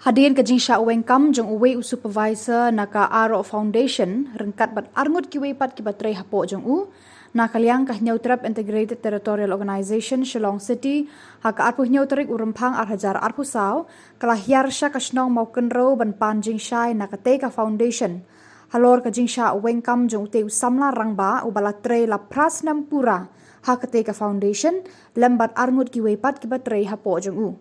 Hadirin kajing sya wengkam jong uwe supervisor naka Aro Foundation rengkat bat arngut kiwe pat kibatrei hapo jong naka liang kah Nyautrap Integrated Territorial Organization Shillong City haka arpuh Nyautrik urempang arhajar arpuh sao kalah hiar sya kasnong mau kenro ban panjing syai naka Teka Foundation halor kajing sya wengkam jong ute usamla rangba ubalatrei la pras nampura haka Teka Foundation lembat arngut kiwe pat kibatrei hapo jong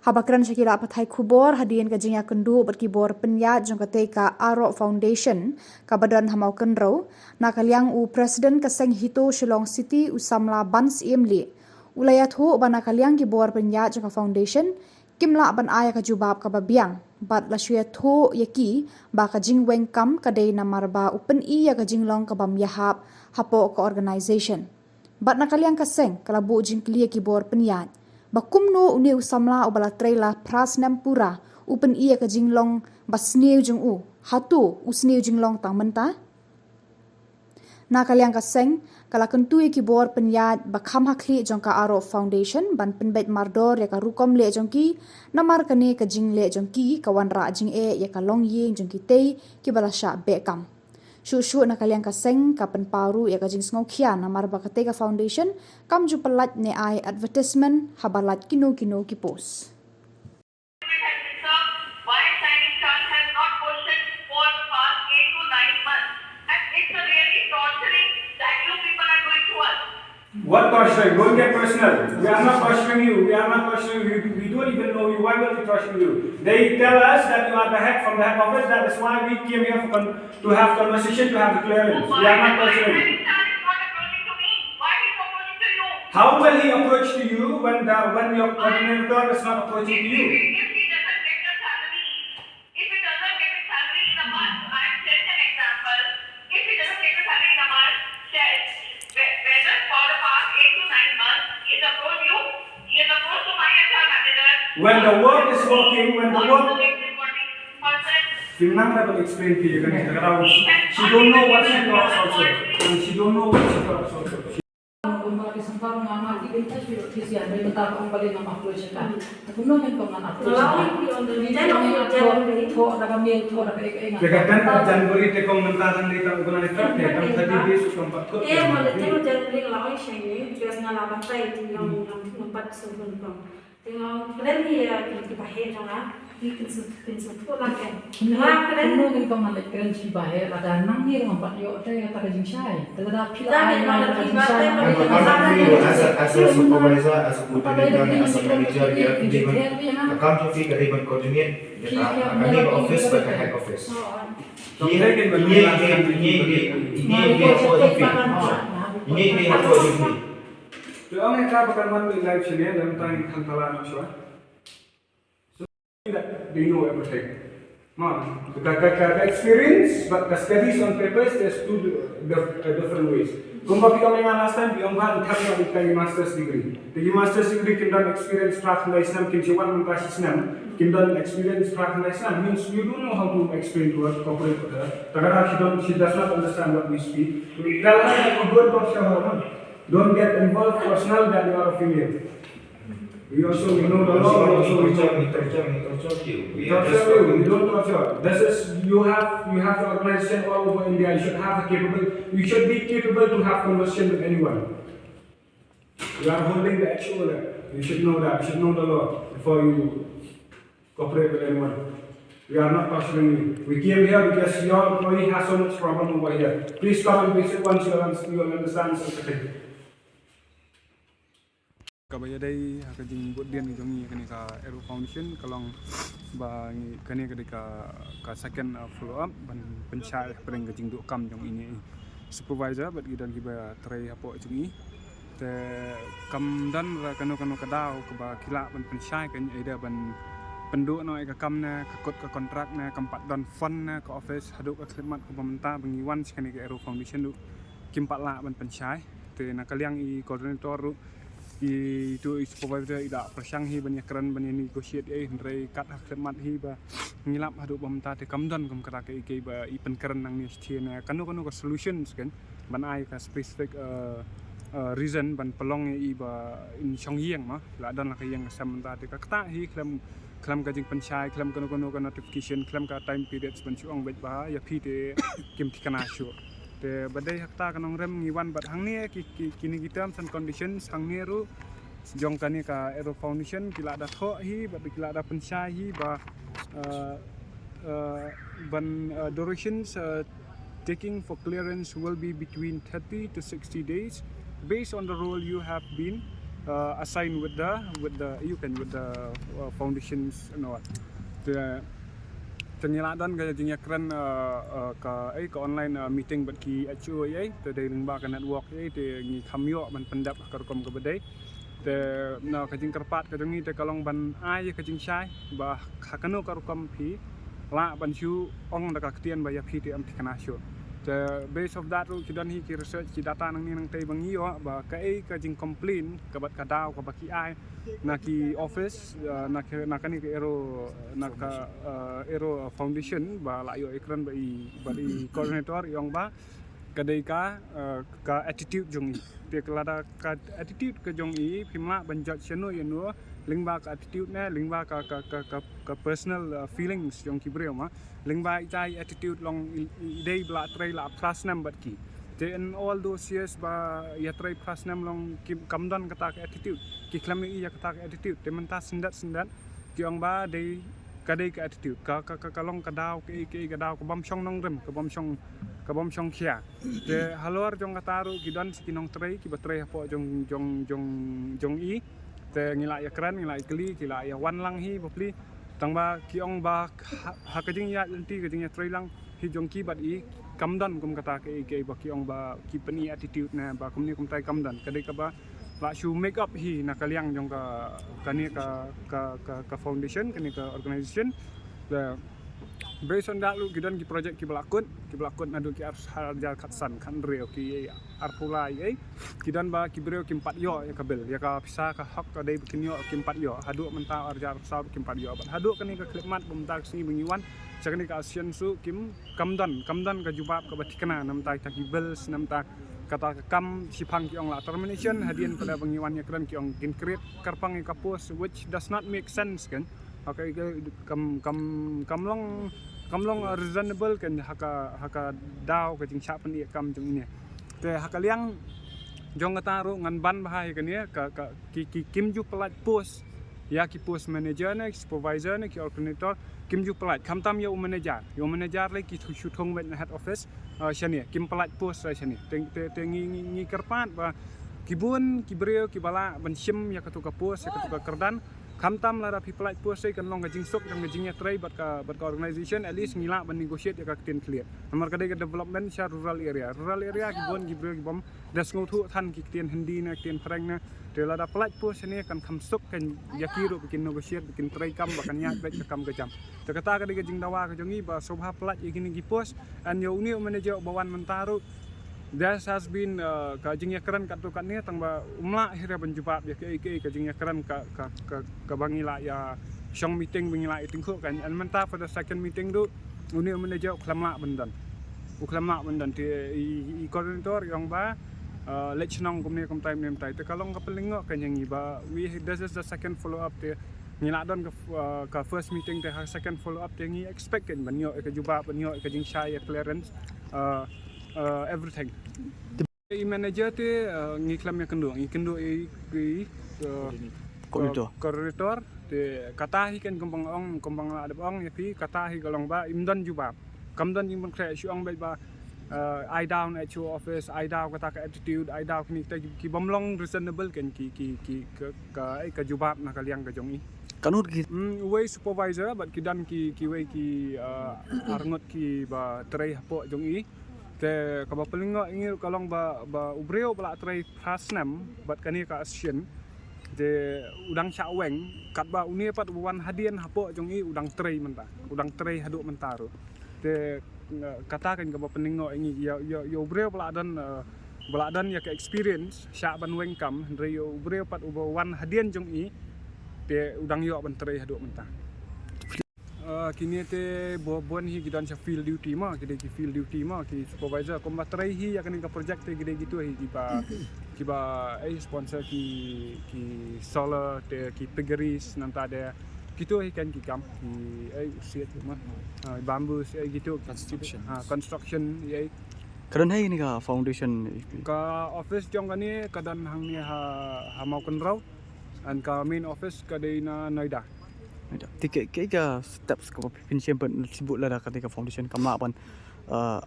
Habakran Shakira Pathai Kubor hadian kajingya kendu berkibor penyat jong kateka Aro Foundation kabadan hamau kenro nakaliang Presiden Kaseng Hito Shillong City usamla bans imli ulayat hu bana kaliang kibor penyat jong foundation kimla ban aya kajubab kababiang bat la syuat hu yaki ba kajing wengkam kadai namarba upen ya kajing long kabam yahap hapo ke organization bat nakaliang Kaseng kalabu jing klia kibor penyat Bakumno uni usamla ubala trailer pras nampura upen iya ke jinglong basneu jung hatu usneu jinglong tang menta na kaliang Kaseng kala kentui kibor penyat bakham hakli jong ka Aro Foundation ban penbet mardor ya ka rukom le jong ki namar kane ke jing le jong ki kawan ra jing ya ka long yeng jong ki tei ki balasha bekam Shushu na kaliang Kaseng kapen paru ya kajing sngokia namar bakateka Foundation kam ju pelat ne ai advertisement habalat kino ki pos. What torturing? Don't get personal. We are not torturing you. We are not torturing you. We don't even know you. Why will we torture you? They tell us that you are the head from the head office. That is why we came here to have conversation, to have the clearance. We are not torturing you. How will he approach to you when your coordinator is not approaching to you? When the work is working, when the work... Fimnang will explain to you. She don't know what she talks also. And she don't know what she talks also. Januari tekong mentaran di tahun bulan itu tahun tadi dia suka empat kok. Januari lawan saya juga ngalaman saya di yang empat sebelum Tengok keren dia di bahaya jangan di kensut lagi. Nah keren nunggu kau malik keren si bahaya ada nangir ngompat yo ada kata jing syai terhadap pila Tapi kalau tiba as a supervisor, as a coordinator, as a manager, dia akan cuti keriban koordinat kami office pada head office. Ini apa ini? Ang nagkabagaman ng live siya dalam tayong kantalan siya. So that they know everything. The experience, but the studies on papers, there's two different ways. Kung bakit kami nga last time, yung ba, kami ang master's degree. The master's degree can done experience practice nam, can siya one classes nam, can done experience practice nam, means you don't know how to explain to us, cooperate with her. Tagara, she does not understand what we speak. Tell her that you don't talk to her. Don't get involved personal that you are a female. We know the law, we also we torture you. We don't torture. This is you have the organization all over India. You should be capable to have conversation with anyone. You are holding the actual. You should know that. You should know the law before you cooperate with anyone. We are not torturing you. We came here because your employee has so much problem over here. Please come and visit once you understand something. Kabaya day hakajing buat dia ni jongi kani ka Aro Foundation kalong ba ni kani ka second follow up ban pencai pering kajing duk kam jong ini supervisor bat gidan kiba tray hapo jongi te kam dan ra kanu kadau ke ba kila ban pencai kan ida ban penduk no ka kam na ka kot ka kontrak na kampat don fund na ka office haduk ka khidmat ka pemerintah bengiwan kani ka Aro Foundation du kimpat la ban pencai te na kaliang I koordinator itu supervisor ida persang hi banyak keren banyak negotiate dari kat khidmat hi ba ngilap hadu pemerintah te kamdon kum kata ke ba I penkeren nang ni sthina kanu ka solutions kan ban ai ka specific reason ban pelong I ba in chongyeng ma la dan la ka yang sementara te ka ta hi klem kelam ka jing penchai kelam kono notification kelam ka time periods ban chuang bet ba ya phi te kim thikana shu te badai hakta kanong rem ngiwan bat hang ni kini kita terms and conditions hang ni ru jong kani ka Aero Foundation kila ada tho hi ba kila ada penchai hi ba durations taking for clearance will be between 30 to 60 days based on the role you have been assigned with the foundations the tengiladan ka jingya kran ka online meeting bat ki HO ai te dei ling ba ka network ai te ngi khamyo ban pendap ka kom ka bedai te na ka jing karpat ka jing te kalong ban ai ka jing shai ba khakano ka kom phi la ban chu ong da ka tian ba ya phi te am thikana shu the base of that ru kidan hi ki research ki data nang ni nang tei bangi yo ba ka ka jing complain ka bat ka daw ka ba ki ai na ki office na kani ke Aero Foundation ba la yo ekran ba i coordinator yong ba kadai ka attitude jong te kelada ka attitude ke jong i phimla banjat cheno yeno lingba ka attitude na lingba ka personal feelings jong ki breu ma lingba tai attitude long day bla trai la plus nam bat ki te in all those years ba ya trai plus nam long ki kamdan kata ka attitude ki klam i ya kata ka attitude te menta sendat ki ong ba dei kadai ka attitude ka long ka daw ke ka daw ka bam chong nong rem ka bom chong khia te halor jong kataru kidan sikinong trai ki batrai hapo jong i te ngila ya kran ngila ikli kila ya wan lang hi bopli tangba ki ong ba hakajing ya lenti kajing ya trai lang hi jong ki bat i kamdan kum kata ke ba ki ong ba ki pani attitude na ba kum ni kum tai kamdan kadai ka ba shu make up hi na kaliang jong ka kani ka foundation kani ka organization the based on that lu gidan ki project ki balakun adu ki harja khatsan kan reo ki arpulai kidan ba ki breo ki 4 yo ya kabel ya ka pisa ka hak ka dei bikin yo ki 4 yo hadu menta arja sa ki 4 yo hadu kani ka klipmat bumtak sini bengiwan sakani ka asian su kim kamdan ka jubab ka batikana namta ta ki bells namta kata kam sipang ki ong la termination hadian pada bengiwan ya kran ki ong kin create karpang ka post which does not make sense kan okay kam long reasonable kan haka daw ka jing chapan ia kam jong ini te haka liang jong kataru ngan ban bahai kan ya ki kim ju pelat post ya ki post manager na supervisor na ki coordinator kim ju pelat kam tam yo manager lai ki thu thong met head office shani kim pelat post ra shani te ngi kerpat ba kibun kibreo kibala ban sim ya katuka post ya katuka kerdan kamtam lara people like post kan long gajing sok yang gajingnya try bat ka organization at least ngila ban negotiate ya ka tin clear nomor kadai ka development sha rural area ki bon gibreo ki bom das ngotu than ki tin hindi na tin prank na de lara pelaj post ni kan kham sok kan yakiru bikin negotiate bikin try kam bakan nya baik ka kam gajam te kata kadai gajing dawa ka jongi ba sobha pelaj igini gi post and yo uni manager bawan mentaru there has been kajing yakran kat tu kat ni tangba umla akhirnya benjubab ya ke kajing yakran ka bangila ya shong meeting bangila itingku kan and menta for the second meeting tu uni manager uklamla bendan ti i coordinator yang ba lechnong kumni kum time nem tai te kalong ka pelingo kan yang iba this is the second follow up te ngila don ka first meeting te second follow up te ngi expect kan banyo ka jubab banyo ka jing shy clearance everything. The manager te ngiklam ya kendo koordinator te kata hi kan kumpang la ong ya pi kata hi kalong ba imdan jubab kamdan jing ban kre shu ong ba I down at your office I down kata ka attitude I down ni ki bomlong reasonable kan ka jubab na kaliang ka jong i kanut ki way supervisor but kidan ki way ki arngot ki ba trai hapo jong i te ka ba pelingo ingil kalong ba ubreo bala trai prasnam bat kani ka asian de udang chaweng kat ba uni pat wan hadian hapo jong i udang trai trai haduk mentaro te kata kan ka ba pelingo ingi yo ubreo bala dan ya ka experience sya ban weng kam re yo ubreo pat uba wan hadian jong i te udang yo ban trai haduk mentah kini te bon hi gidan sa field duty ma ki supervisor ko matrai hi ya kan ka project te gide gitu hi ki ba sponsor ki solar te ki piggeries nanta de gitu ikan kikam ai usiat mah bambu ai gitu construction ai Karon hai ni ka foundation ka office jong kani kadan hang ni ha mau kan raw an ka main office ka dei na Noida tiket ke ka steps ka pinsian pen sibuk lah ketika foundation kamla pan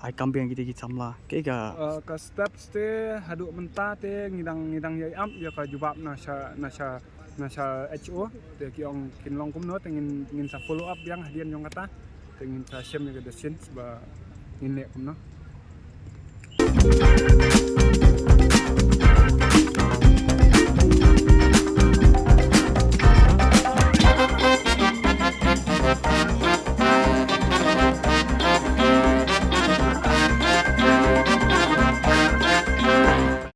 ai kambing kita kita samla ke ka ka steps te haduk menta te ngidang yai am ya ka jubab na sa HO te ki ong kinlong kumno ngin sa follow up yang hadian yong kata ngin sa share ni ka desin ba ngin ne kumno